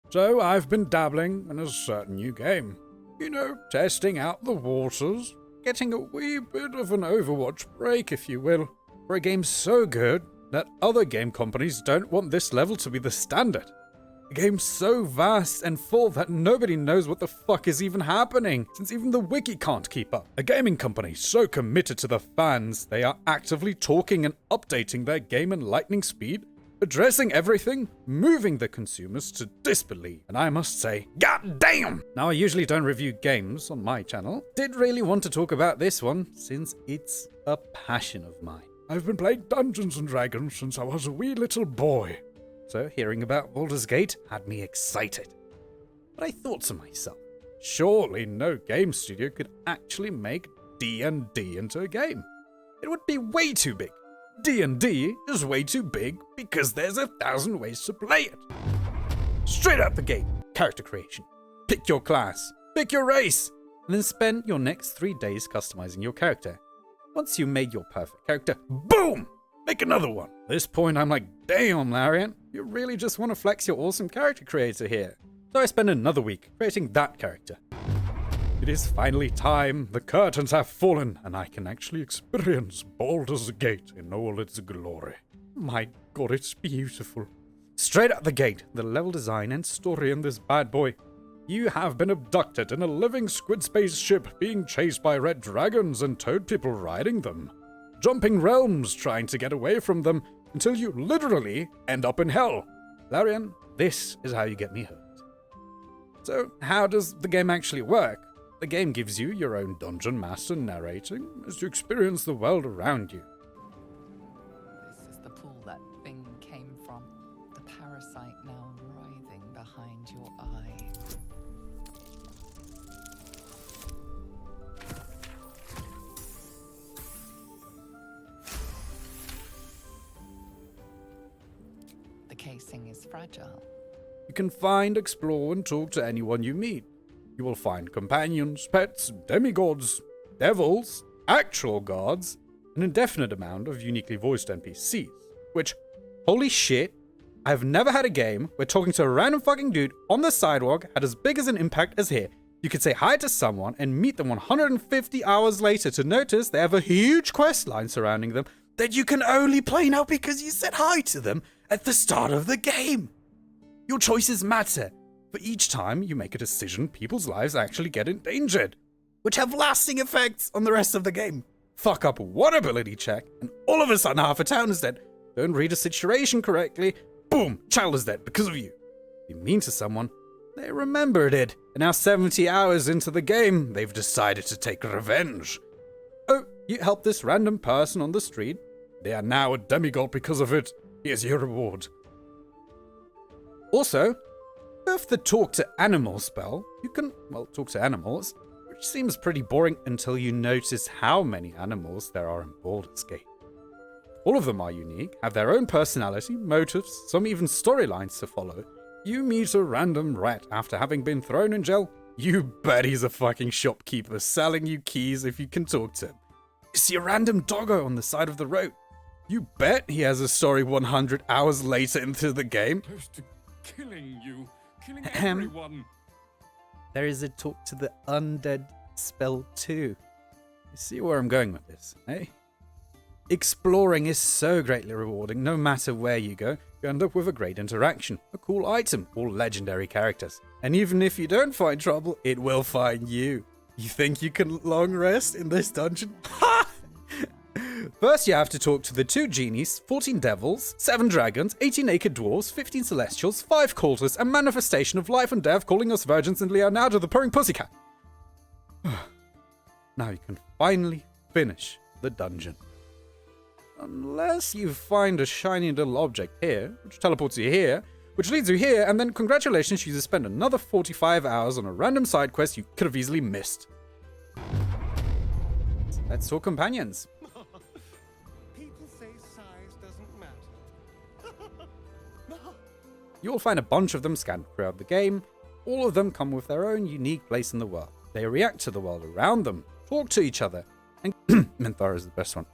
So I've been dabbling in a certain new game. You know, testing out the waters, getting a wee bit of an Overwatch break, if you will, for a game so good that other game companies don't want this level to be the standard. A game so vast and full that nobody knows what the fuck is even happening, since even the wiki can't keep up. A gaming company so committed to the fans, they are actively talking and updating their game in lightning speed, addressing everything, moving the consumers to disbelief. And I must say, god damn! Now I usually don't review games on my channel. Did really want to talk about this one, since it's a passion of mine. I've been playing Dungeons & Dragons since I was a wee little boy. So hearing about Baldur's Gate had me excited. But I thought to myself, surely no game studio could actually make D&D into a game. It would be way too big. D&D is way too big because there's 1,000 ways to play it. Straight out the gate, character creation. Pick your class, pick your race, and then spend your next 3 days customizing your character. Once you made your perfect character, boom! Make another one. At this point, I'm like, damn, Larian, you really just want to flex your awesome character creator here. So I spend another week creating that character. It is finally time, the curtains have fallen, and I can actually experience Baldur's Gate in all its glory. My god, it's beautiful. Straight out the gate, the level design and story in this bad boy. You have been abducted in a living squid spaceship being chased by red dragons and toad people riding them. Jumping realms trying to get away from them until you literally end up in hell. Larian, this is how you get me hooked. So how does the game actually work? The game gives you your own dungeon master narrating as you experience the world around you. This is the pool that thing came from. The parasite now writhing behind your eye. The casing is fragile. You can find, explore, and talk to anyone you meet. You will find companions, pets, demigods, devils, actual gods, an indefinite amount of uniquely voiced NPCs. Which, holy shit, I've never had a game where talking to a random fucking dude on the sidewalk had as big as an impact as here. You could say hi to someone and meet them 150 hours later to notice they have a huge quest line surrounding them that you can only play now because you said hi to them at the start of the game. Your choices matter. For each time you make a decision, people's lives actually get endangered, which have lasting effects on the rest of the game. Fuck up one ability check, and all of a sudden half a town is dead. Don't read a situation correctly, boom, child is dead because of you. If you mean to someone, they remembered it, and now 70 hours into the game, they've decided to take revenge. Oh, you helped this random person on the street. They are now a demigod because of it. Here's your reward. Also, with the talk to animals spell, you can, well, talk to animals, which seems pretty boring until you notice how many animals there are in Baldur's Gate. All of them are unique, have their own personality, motives, some even storylines to follow. You meet a random rat after having been thrown in jail. You bet he's a fucking shopkeeper selling you keys if you can talk to him. You see a random doggo on the side of the road. You bet he has a story 100 hours later into the game. Close to killing you. Killing everyone. There is a talk to the undead spell too. You see where I'm going with this, eh? Exploring is so greatly rewarding. No matter where you go, you end up with a great interaction, a cool item, or legendary characters. And even if you don't find trouble, it will find you. You think you can long rest in this dungeon? Ha! First, you have to talk to the 2 genies, 14 devils, 7 dragons, 18 naked dwarves, 15 celestials, 5 cultists, a manifestation of life and death calling us virgins, and Leonardo the purring pussycat. Now you can finally finish the dungeon. Unless you find a shiny little object here, which teleports you here, which leads you here, and then congratulations, you just spend another 45 hours on a random side quest you could have easily missed. Let's talk companions. You'll find a bunch of them scattered throughout the game. All of them come with their own unique place in the world. They react to the world around them, talk to each other, and Minthara is the best one.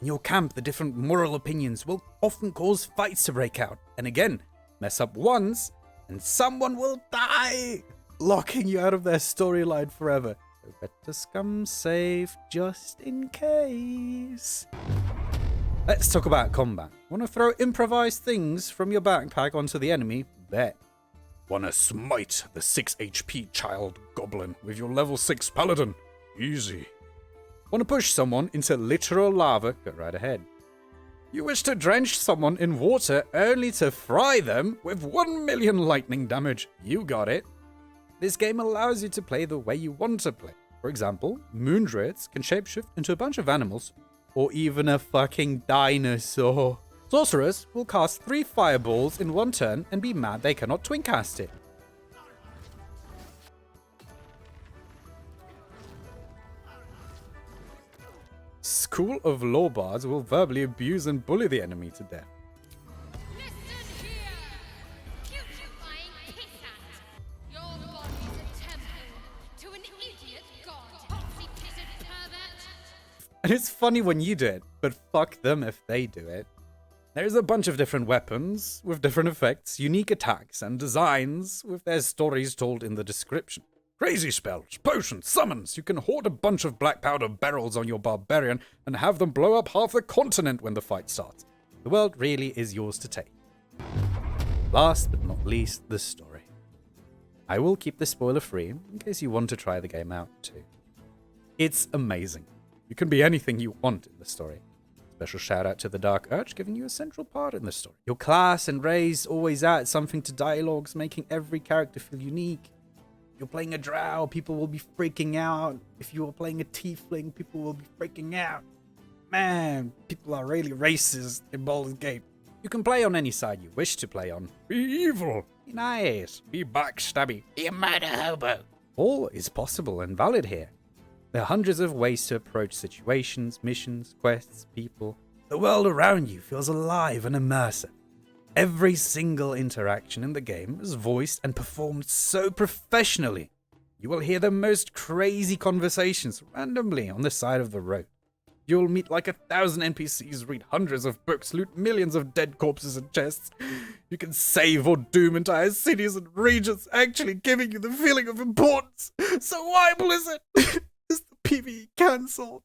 In your camp, the different moral opinions will often cause fights to break out, and again, mess up once, and someone will die, locking you out of their storyline forever. So better scum save just in case. Let's talk about combat. Want to throw improvised things from your backpack onto the enemy? Bet. Want to smite the 6 HP child goblin with your level 6 paladin? Easy. Want to push someone into literal lava? Go right ahead. You wish to drench someone in water only to fry them with 1 million lightning damage? You got it. This game allows you to play the way you want to play. For example, moon druids can shapeshift into a bunch of animals, or even a fucking dinosaur. Sorcerers will cast 3 fireballs in one turn and be mad they cannot twin cast it. School of Lawbards will verbally abuse and bully the enemy to death. Listen here, putrefying pissant. Your body's a temple to an idiot god. Poxy-pissed pervert. And it's funny when you do it, but fuck them if they do it. There's a bunch of different weapons with different effects, unique attacks, and designs with their stories told in the description. Crazy spells, potions, summons. You can hoard a bunch of black powder barrels on your barbarian and have them blow up half the continent when the fight starts. The world really is yours to take. Last but not least, the story. I will keep this spoiler free in case you want to try the game out too. It's amazing. You can be anything you want in the story. Special shout out to the Dark Urge giving you a central part in the story. Your class and race always add something to dialogues, making every character feel unique. You're playing a drow, people will be freaking out. If you are playing a tiefling, people will be freaking out. Man, people are really racist in Baldur's Gate. You can play on any side you wish to play on. Be evil. Be nice. Be backstabby. Be a murder hobo. All is possible and valid here. There are hundreds of ways to approach situations, missions, quests, people. The world around you feels alive and immersive. Every single interaction in the game is voiced and performed so professionally. You will hear the most crazy conversations randomly on the side of the road. You will meet like 1,000 NPCs, read hundreds of books, loot millions of dead corpses and chests. You can save or doom entire cities and regions, actually giving you the feeling of importance. So why, Blizzard? Is the PvE cancelled?